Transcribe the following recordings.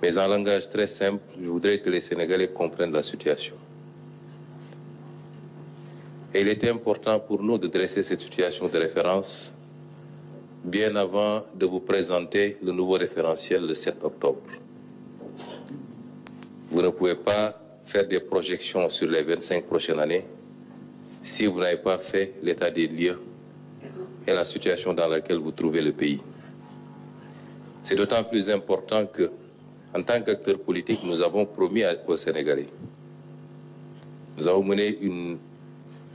Mais en langage très simple, je voudrais que les Sénégalais comprennent la situation. Et il était important pour nous de dresser cette situation de référence bien avant de vous présenter le nouveau référentiel le 7 octobre. Vous ne pouvez pas faire des projections sur les 25 prochaines années si vous n'avez pas fait l'état des lieux et la situation dans laquelle vous trouvez le pays. C'est d'autant plus important que, en tant qu'acteurs politiques, nous avons promis aux Sénégalais. Nous avons mené une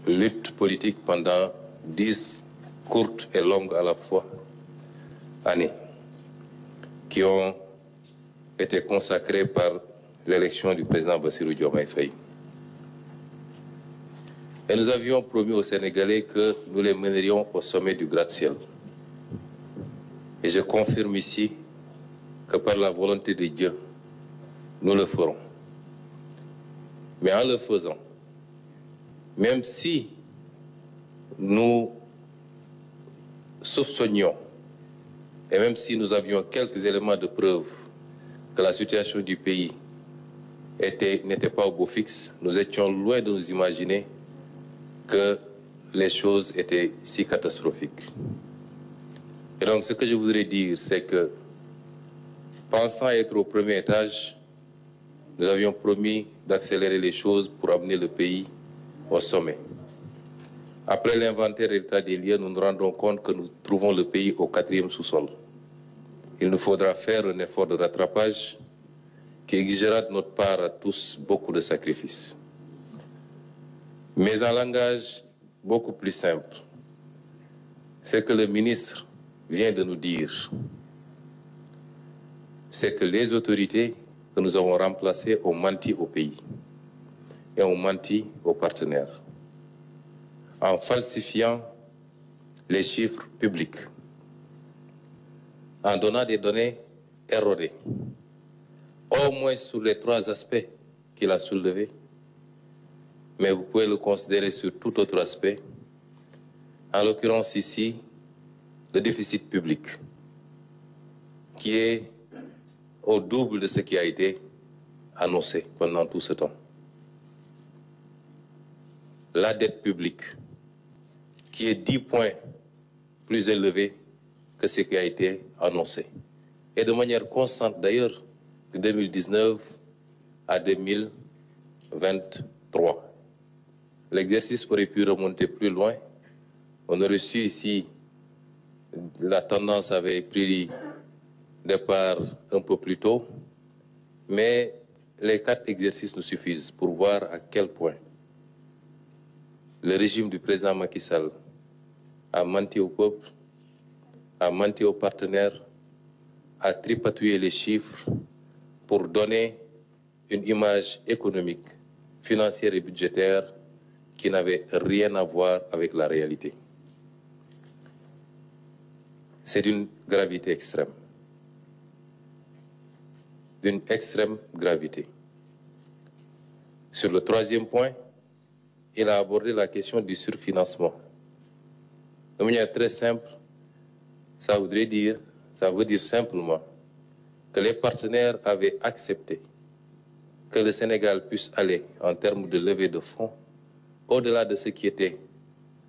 lutte politique pendant 10 courtes et longues à la fois années, qui ont été consacrées par l'élection du président Bassirou Diomaye Faye. Et nous avions promis aux Sénégalais que nous les mènerions au sommet du gratte-ciel. Et je confirme ici que par la volonté de Dieu, nous le ferons. Mais en le faisant, même si nous soupçonnions et même si nous avions quelques éléments de preuve que la situation du pays n'était pas au beau fixe, nous étions loin de nous imaginer que les choses étaient si catastrophiques. Et donc ce que je voudrais dire, c'est que pensant être au premier étage, nous avions promis d'accélérer les choses pour amener le pays au sommet. Après l'inventaire et l'état des lieux, nous nous rendons compte que nous trouvons le pays au 4e sous-sol. Il nous faudra faire un effort de rattrapage qui exigera de notre part à tous beaucoup de sacrifices. Mais en langage beaucoup plus simple, c'est que le ministre vient de nous dire, c'est que les autorités que nous avons remplacées ont menti au pays et ont menti aux partenaires en falsifiant les chiffres publics, en donnant des données erronées, au moins sur les 3 aspects qu'il a soulevés, mais vous pouvez le considérer sur tout autre aspect, en l'occurrence ici, le déficit public, qui est au double de ce qui a été annoncé pendant tout ce temps. La dette publique, qui est 10 points plus élevée que ce qui a été annoncé. Et de manière constante d'ailleurs, de 2019 à 2023. L'exercice aurait pu remonter plus loin. On aurait su ici, la tendance avait pris départ un peu plus tôt, mais les 4 exercices nous suffisent pour voir à quel point le régime du président Macky Sall a menti au peuple, a menti aux partenaires, a tripatouillé les chiffres pour donner une image économique, financière et budgétaire qui n'avait rien à voir avec la réalité. C'est d'une gravité extrême. D'une extrême gravité. Sur le 3e point, il a abordé la question du surfinancement. De manière très simple, ça veut dire simplement que les partenaires avaient accepté que le Sénégal puisse aller en termes de levée de fonds au-delà de ce qui était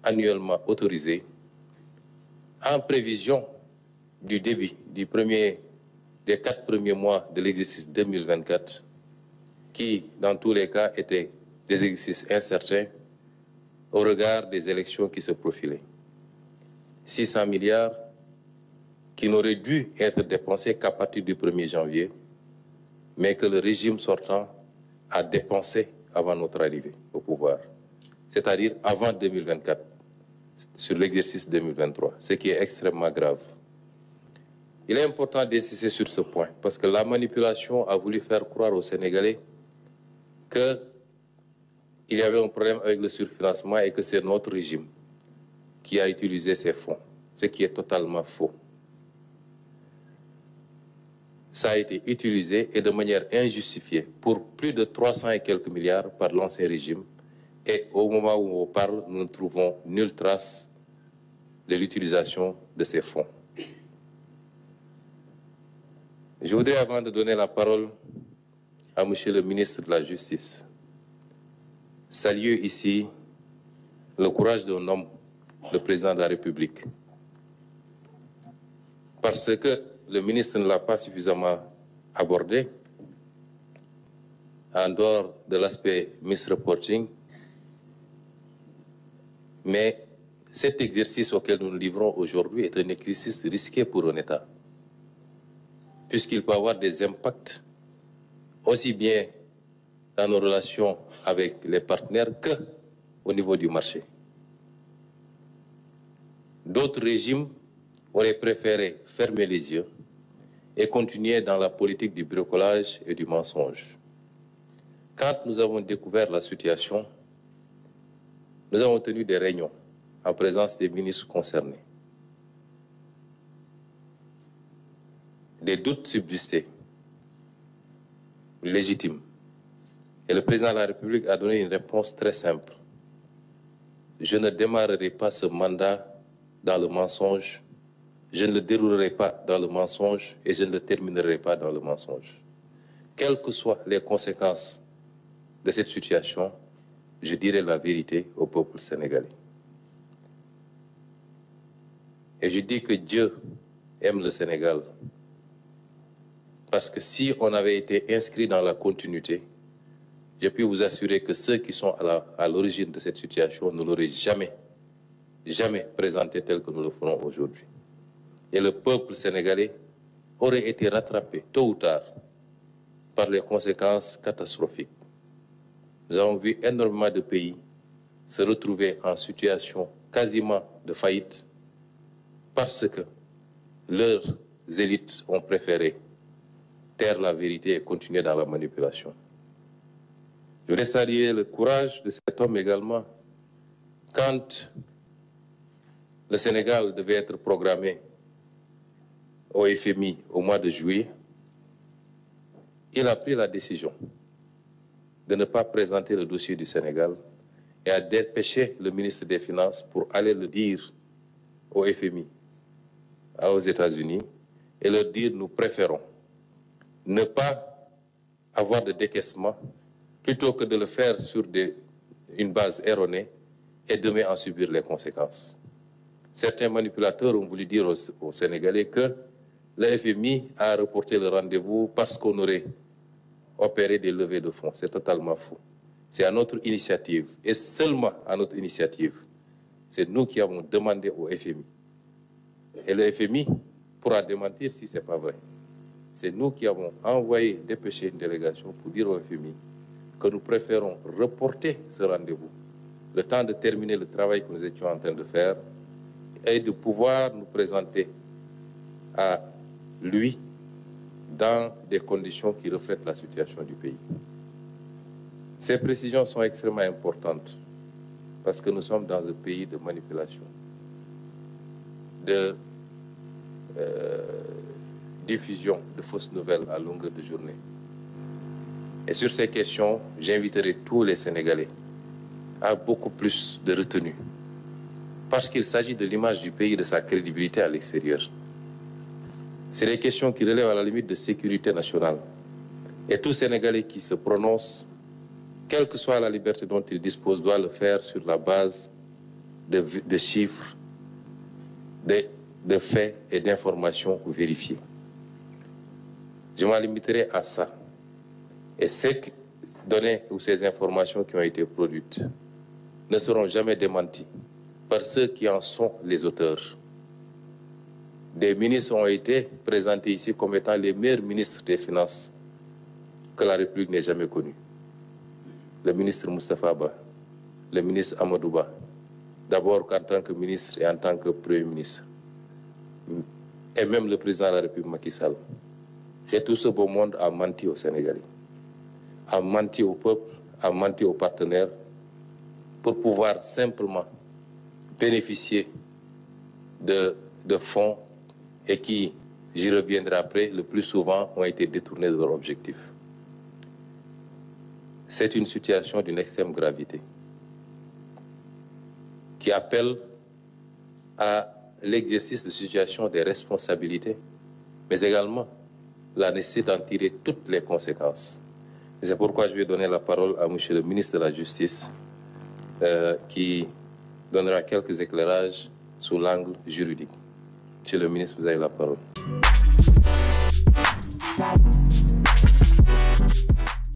annuellement autorisé, en prévision du début des 4 premiers mois de l'exercice 2024, qui, dans tous les cas, étaient des exercices incertains au regard des élections qui se profilaient. 600 milliards qui n'auraient dû être dépensés qu'à partir du 1er janvier, mais que le régime sortant a dépensé avant notre arrivée au pouvoir, c'est-à-dire avant 2024, sur l'exercice 2023, ce qui est extrêmement grave. Il est important d'insister sur ce point, parce que la manipulation a voulu faire croire aux Sénégalais qu'il y avait un problème avec le surfinancement et que c'est notre régime qui a utilisé ces fonds, ce qui est totalement faux. Ça a été utilisé et de manière injustifiée pour plus de 300 et quelques milliards par l'ancien régime. Et au moment où on parle, nous ne trouvons nulle trace de l'utilisation de ces fonds. Je voudrais, avant de donner la parole à Monsieur le ministre de la Justice, saluer ici le courage d'un homme, le président de la République, parce que le ministre ne l'a pas suffisamment abordé, en dehors de l'aspect misreporting, mais cet exercice auquel nous nous livrons aujourd'hui est un exercice risqué pour un État, puisqu'il peut avoir des impacts aussi bien dans nos relations avec les partenaires qu'au niveau du marché. D'autres régimes auraient préféré fermer les yeux et continuer dans la politique du bricolage et du mensonge. Quand nous avons découvert la situation, nous avons tenu des réunions en présence des ministres concernés. Des doutes subsistaient, légitimes. Et le président de la République a donné une réponse très simple. Je ne démarrerai pas ce mandat dans le mensonge, je ne le déroulerai pas dans le mensonge et je ne le terminerai pas dans le mensonge. Quelles que soient les conséquences de cette situation, je dirai la vérité au peuple sénégalais. Et je dis que Dieu aime le Sénégal. Parce que si on avait été inscrit dans la continuité, je puis vous assurer que ceux qui sont à l'origine de cette situation ne l'auraient jamais présenté tel que nous le ferons aujourd'hui. Et le peuple sénégalais aurait été rattrapé tôt ou tard par les conséquences catastrophiques. Nous avons vu énormément de pays se retrouver en situation quasiment de faillite parce que leurs élites ont préféré taire la vérité et continuer dans la manipulation. Je voudrais saluer le courage de cet homme également. Quand le Sénégal devait être programmé au FMI au mois de juillet, il a pris la décision de ne pas présenter le dossier du Sénégal et a dépêché le ministre des Finances pour aller le dire au FMI, aux États-Unis, et leur dire nous préférons ne pas avoir de décaissement plutôt que de le faire sur une base erronée et demain en subir les conséquences. Certains manipulateurs ont voulu dire aux Sénégalais que le FMI a reporté le rendez-vous parce qu'on aurait opéré des levées de fonds. C'est totalement faux. C'est à notre initiative, et seulement à notre initiative. C'est nous qui avons demandé au FMI. Et le FMI pourra démentir si ce n'est pas vrai. C'est nous qui avons envoyé, dépêché une délégation pour dire au FMI que nous préférons reporter ce rendez-vous, le temps de terminer le travail que nous étions en train de faire et de pouvoir nous présenter à lui dans des conditions qui reflètent la situation du pays. Ces précisions sont extrêmement importantes parce que nous sommes dans un pays de manipulation, de diffusion de fausses nouvelles à longueur de journée. Et sur ces questions, j'inviterai tous les Sénégalais à beaucoup plus de retenue, parce qu'il s'agit de l'image du pays et de sa crédibilité à l'extérieur. C'est des questions qui relèvent à la limite de sécurité nationale. Et tout Sénégalais qui se prononce, quelle que soit la liberté dont il dispose, doit le faire sur la base de chiffres, de faits et d'informations vérifiées. Je m'en limiterai à ça. Et ces données ou ces informations qui ont été produites ne seront jamais démenties par ceux qui en sont les auteurs. Des ministres ont été présentés ici comme étant les meilleurs ministres des Finances que la République n'ait jamais connus. Le ministre Moustapha Ba, le ministre Amadou Ba, d'abord en tant que ministre et en tant que Premier ministre, et même le président de la République Macky Sall. Et tout ce beau monde a menti aux Sénégalais, a menti au peuple, a menti aux partenaires pour pouvoir simplement bénéficier de fonds et qui, j'y reviendrai après, le plus souvent ont été détournés de leur objectif. C'est une situation d'une extrême gravité qui appelle à l'exercice de situation des responsabilités, mais également la nécessité d'en tirer toutes les conséquences. C'est pourquoi je vais donner la parole à M. le ministre de la Justice, qui donnera quelques éclairages sous l'angle juridique. Monsieur le ministre, vous avez la parole.